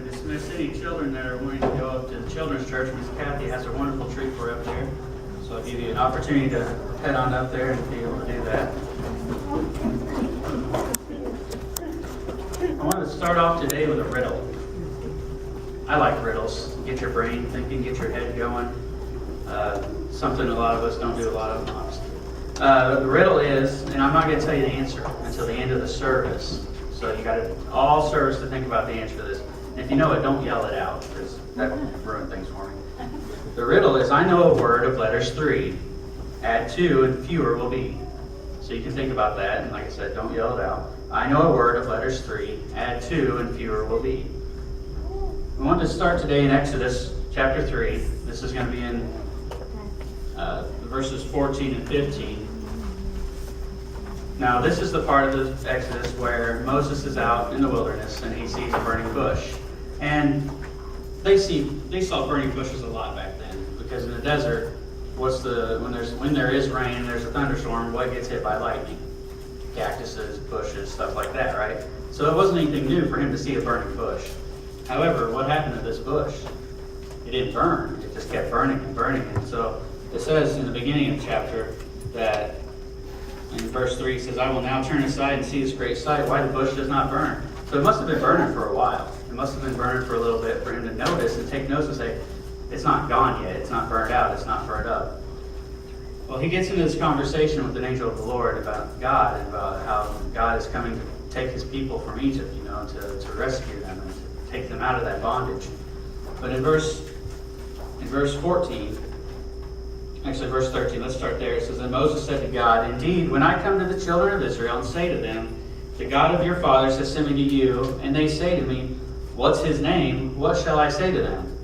to dismiss any children that are wanting to go up to the children's church. Miss Kathy has a wonderful treat for up there. So I'll give you an opportunity to head on up there and be able to do that. I want to start off today with a riddle. I like riddles. Get your brain thinking, get your head going. Something a lot of us don't do a lot of them, obviously. The riddle is, and I'm not going to tell you the answer until the end of the service. So you got all service to think about the answer to this. And if you know it, don't yell it out, because that will ruin things for me. The riddle is, I know a word of letters 3. Add 2 and fewer will be. So you can think about that, and like I said, don't yell it out. I know a word of letters 3. Add 2 and fewer will be. We want to start today in Exodus chapter 3. This is going to be in verses 14 and 15. Now, this is the part of the Exodus where Moses is out in the wilderness and he sees a burning bush. And they saw burning bushes a lot back then, because in the desert, when there is rain and there's a thunderstorm, what gets hit by lightning? Cactuses, bushes, stuff like that, right? So it wasn't anything new for him to see a burning bush. However, what happened to this bush? It didn't burn. It just kept burning and burning. And so it says in the beginning of the chapter that in verse 3 it says, I will now turn aside and see this great sight, why the bush does not burn. So it must have been burning for a while. It must have been burning for a little bit for him to notice and take notice and say, it's not gone yet. It's not burned out. It's not burned up. Well, he gets into this conversation with an angel of the Lord about God and about how God is coming to take his people from Egypt, to rescue them and to take them out of that bondage. But in verse 14, actually verse 13, let's start there. It says, And Moses said to God, Indeed, when I come to the children of Israel and say to them, The God of your fathers has sent me to you, and they say to me, What's his name? What shall I say to them?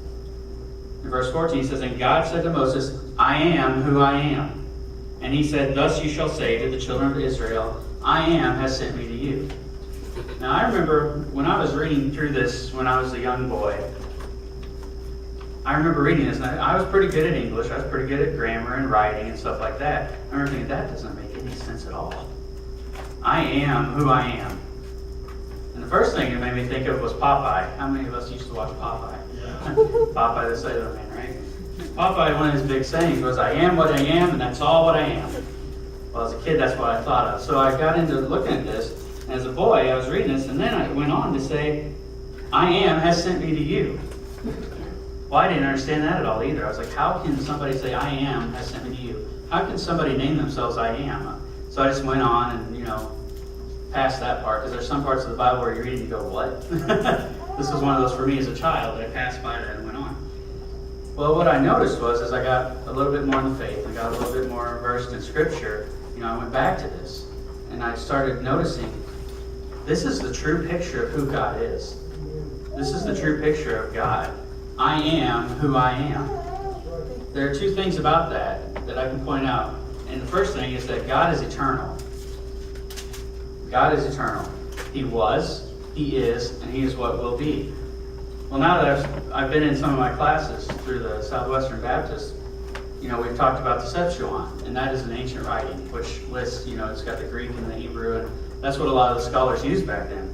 In verse 14 it says, And God said to Moses, I am who I am. And he said, Thus you shall say to the children of Israel, I am has sent me to you. Now I remember when I was reading through this when I was a young boy, I remember reading this, and I was pretty good at English. I was pretty good at grammar and writing and stuff like that. I remember thinking, that doesn't make any sense at all. I am who I am. And the first thing it made me think of was Popeye. How many of us used to watch Popeye? Yeah. Popeye the Sailor Man, right? Popeye, one of his big sayings was, I am what I am, and that's all what I am. Well, as a kid, that's what I thought of. So I got into looking at this, and as a boy, I was reading this, and then I went on to say, I am has sent me to you. Well, I didn't understand that at all either. I was like, how can somebody say, I am has sent me to you? How can somebody name themselves I am? So I just went on and, past that part, because there's some parts of the Bible where you read and you go, what? This was one of those for me as a child that I passed by that and went on. Well, what I noticed was, as I got a little bit more in the faith, I got a little bit more versed in Scripture, I went back to this, and I started noticing, this is the true picture of who God is. This is the true picture of God. I am who I am. There are two things about that I can point out. And the first thing is that God is eternal. God is eternal. He was, He is, and He is what will be. Well, now that I've been in some of my classes through the Southwestern Baptist, we've talked about the Septuagint, and that is an ancient writing, which lists, it's got the Greek and the Hebrew, and that's what a lot of the scholars used back then.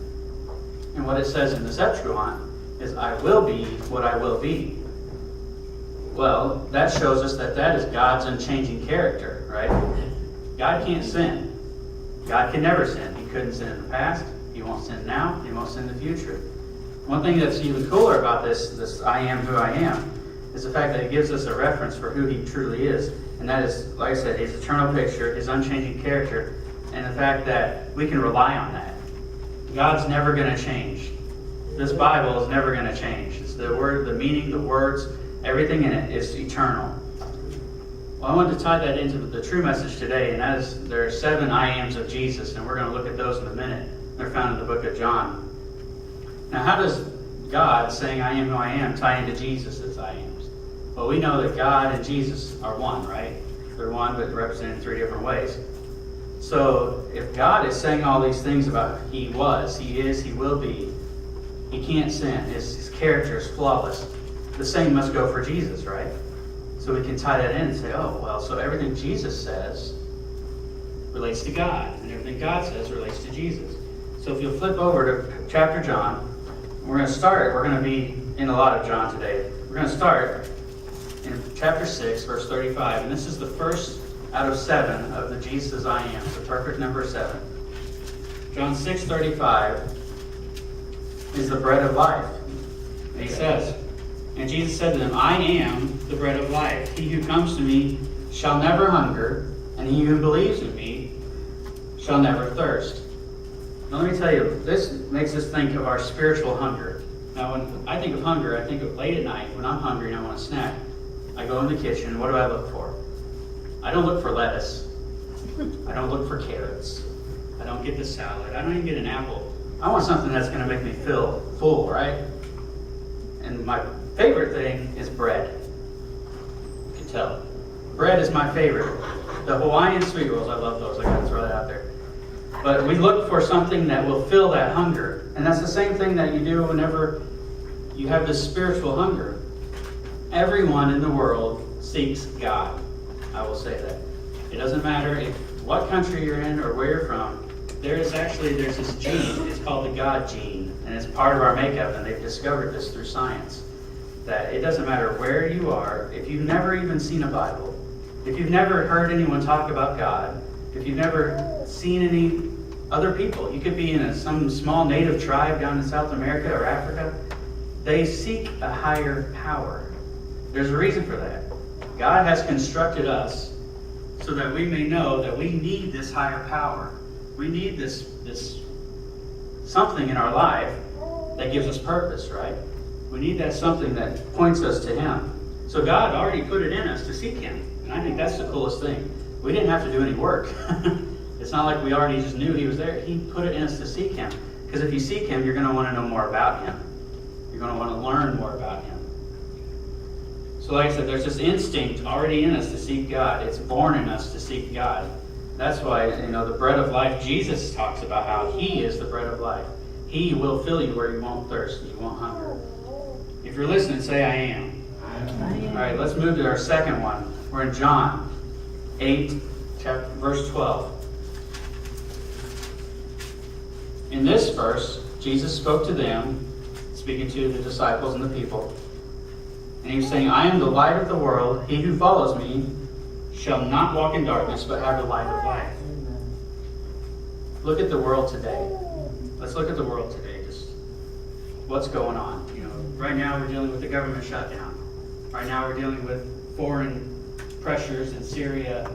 And what it says in the Septuagint is, I will be what I will be. Well, that shows us that is God's unchanging character, right? God can't sin. God can never sin. He couldn't sin in the past. He won't sin now. He won't sin in the future. One thing that's even cooler about this I am who I am, is the fact that it gives us a reference for who He truly is. And that is, like I said, His eternal picture, His unchanging character, and the fact that we can rely on that. God's never going to change. This Bible is never going to change. It's the word, the meaning, the words, everything in it is eternal. Well, I wanted to tie that into the true message today, and that is, there are 7 I ams of Jesus, and we're going to look at those in a minute. They're found in the book of John. Now, how does God saying I am who I am tie into Jesus' I ams? Well, we know that God and Jesus are one, right? They're one, but represented in 3 different ways. So, if God is saying all these things about He was, He is, He will be, He can't sin, His character is flawless, the same must go for Jesus, right? So we can tie that in and say, oh, well, so everything Jesus says relates to God, and everything God says relates to Jesus. So if you'll flip over to chapter John, We're going to be in a lot of John today. We're going to start in chapter 6, verse 35. And this is the first out of 7 of the Jesus I am, the perfect number 7. John 6:35 is the bread of life. And he says, and Jesus said to them, I am the bread of life. He who comes to me shall never hunger, and he who believes in me shall never thirst. Now let me tell you, this makes us think of our spiritual hunger. Now when I think of hunger, I think of late at night when I'm hungry and I want a snack. I go in the kitchen, what do I look for? I don't look for lettuce. I don't look for carrots. I don't get the salad. I don't even get an apple. I want something that's going to make me feel full, right? And my favorite thing is bread. You can tell. Bread is my favorite. The Hawaiian sweet rolls, I love those. I got to throw that out there. But we look for something that will fill that hunger. And that's the same thing that you do whenever you have this spiritual hunger. Everyone in the world seeks God. I will say that. It doesn't matter what country you're in or where you're from. There's this gene. It's called the God gene. And it's part of our makeup. And they've discovered this through science. That it doesn't matter where you are. If you've never even seen a Bible. If you've never heard anyone talk about God. If you've never seen any other people. You could be in some small native tribe down in South America or Africa. They seek a higher power. There's a reason for that. God has constructed us so that we may know that we need this higher power. We need this something in our life that gives us purpose, right? We need that something that points us to Him. So God already put it in us to seek Him. And I think that's the coolest thing. We didn't have to do any work. It's not like we already just knew He was there. He put it in us to seek Him. Because if you seek Him, you're going to want to know more about Him. You're going to want to learn more about Him. So like I said, there's this instinct already in us to seek God. It's born in us to seek God. That's why, the bread of life, Jesus talks about how He is the bread of life. He will fill you where you won't thirst and you won't hunger. If you're listening, say, I am. All right, let's move to our second one. We're in John 8, verse 12. In this verse, Jesus spoke to them, speaking to the disciples and the people. And He was saying, I am the light of the world. He who follows me shall not walk in darkness, but have the light of life. Look at the world today. Let's look at the world today. Just what's going on. Right now we're dealing with the government shutdown. Right now we're dealing with foreign pressures in Syria,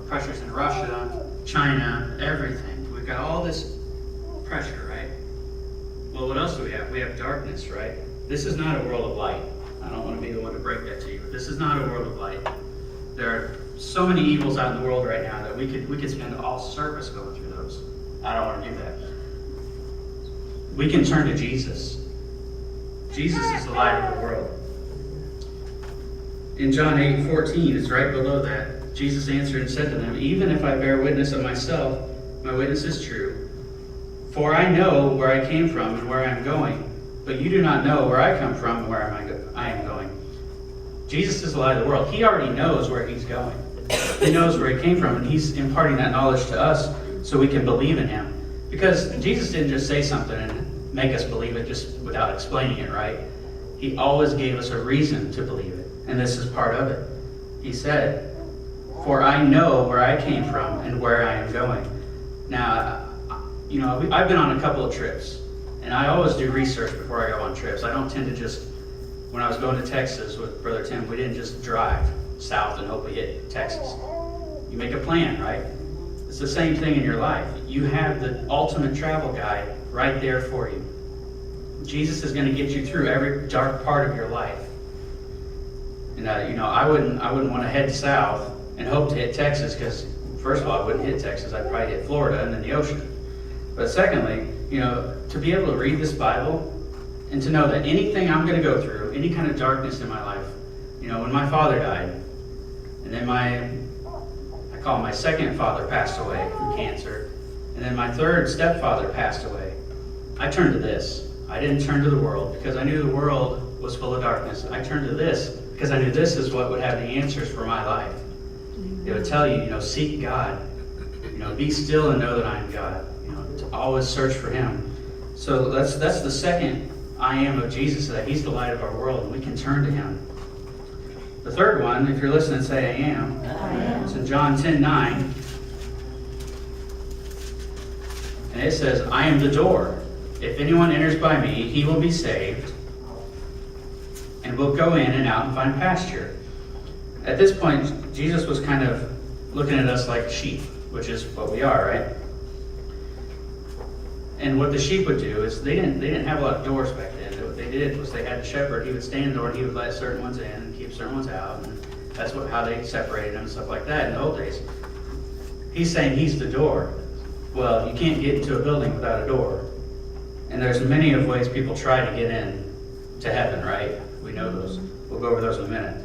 pressures in Russia, China, everything. We've got all this pressure, right? Well, what else do we have? We have darkness, right? This is not a world of light. I don't want to be the one to break that to you. This is not a world of light. There are so many evils out in the world right now that we could spend all service going through those. I don't want to do that. We can turn to Jesus. Jesus is the light of the world. In John 8:14, it's right below that. Jesus answered and said to them, even if I bear witness of myself, my witness is true. For I know where I came from and where I am going, but you do not know where I come from and where I am going. Jesus is the light of the world. He already knows where He's going. He knows where He came from, and He's imparting that knowledge to us so we can believe in Him. Because Jesus didn't just say something and make us believe it just without explaining it, right? He always gave us a reason to believe it, and this is part of it. He said, for I know where I came from and where I am going. Now, I've been on a couple of trips, and I always do research before I go on trips. I don't tend to just, when I was going to Texas with Brother Tim, we didn't just drive south and hope we hit Texas. You make a plan, right? It's the same thing in your life. You have the ultimate travel guide right there for you. Jesus is going to get you through every dark part of your life. And I wouldn't want to head south and hope to hit Texas, because first of all, I wouldn't hit Texas. I'd probably hit Florida and then the ocean. But secondly, to be able to read this Bible and to know that anything I'm going to go through, any kind of darkness in my life, when my father died, and then I call my second father passed away from cancer, and then my third stepfather passed away, I turned to this. I didn't turn to the world because I knew the world was full of darkness. I turned to this because I knew this is what would have the answers for my life. It would tell you, seek God. Be still and know that I am God. To always search for Him. So that's the second I am of Jesus, that he's the light of our world, and we can turn to him. The third one, if you're listening, say I am. I am. It's in John 10:9. And it says, I am the door. If anyone enters by me, he will be saved, and will go in and out and find pasture. At this point, Jesus was kind of looking at us like sheep, which is what we are, right? And what the sheep would do is they didn't have a lot of doors back then. What they did was they had a shepherd. He would stand in the door and he would let certain ones in and keep certain ones out. And that's how they separated them and stuff like that in the old days. He's saying he's the door. Well, you can't get into a building without a door. And there's many of ways people try to get in to heaven, right? We know those. We'll go over those in a minute.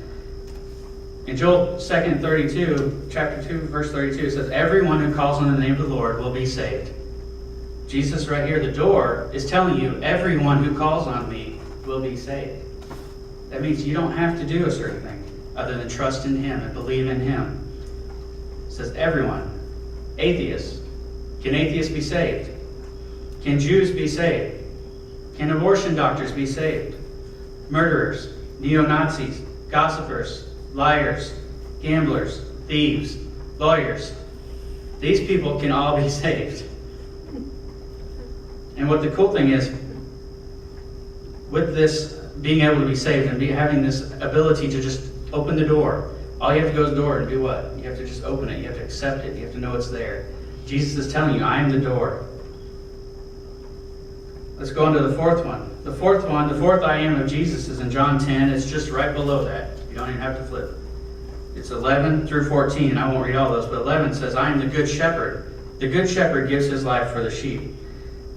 In Joel 2:32, chapter 2, verse 32, it says, everyone who calls on the name of the Lord will be saved. Jesus right here, the door, is telling you everyone who calls on me will be saved. That means you don't have to do a certain thing other than trust in him and believe in him. It says everyone. Atheists. Can atheists be saved? Can Jews be saved? Can abortion doctors be saved? Murderers, neo-Nazis, gossipers, liars, gamblers, thieves, lawyers. These people can all be saved. And what the cool thing is, with this being able to be saved and having this ability to just open the door, all you have to go to the door and do what? You have to just open it. You have to accept it. You have to know it's there. Jesus is telling you, I am the door. Let's go on to the fourth one. The fourth I am of Jesus is in John 10. It's just right below that. You don't even have to flip. It's 11 through 14, and I won't read all those, but 11 says, I am the good shepherd. The good shepherd gives his life for the sheep.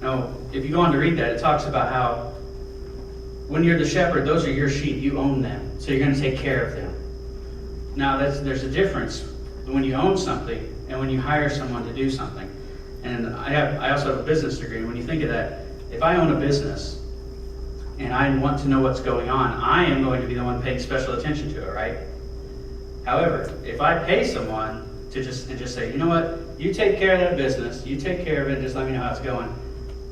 Now, if you go on to read that, it talks about how when you're the shepherd, those are your sheep. You own them, so you're going to take care of them. Now, there's a difference when you own something and when you hire someone to do something. And I also have a business degree. When you think of that, if I own a business and I want to know what's going on, I am going to be the one paying special attention to it, right? However, if I pay someone to just say, you know what, you take care of that business, you take care of it, just let me know how it's going.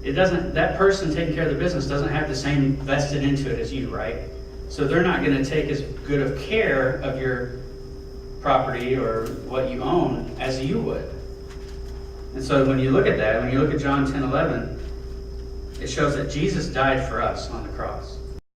That person taking care of the business doesn't have the same vested into it as you, right? So they're not going to take as good of care of your property or what you own as you would. And so when you look at that, when you look at John 10:11, it shows that Jesus died for us on the cross.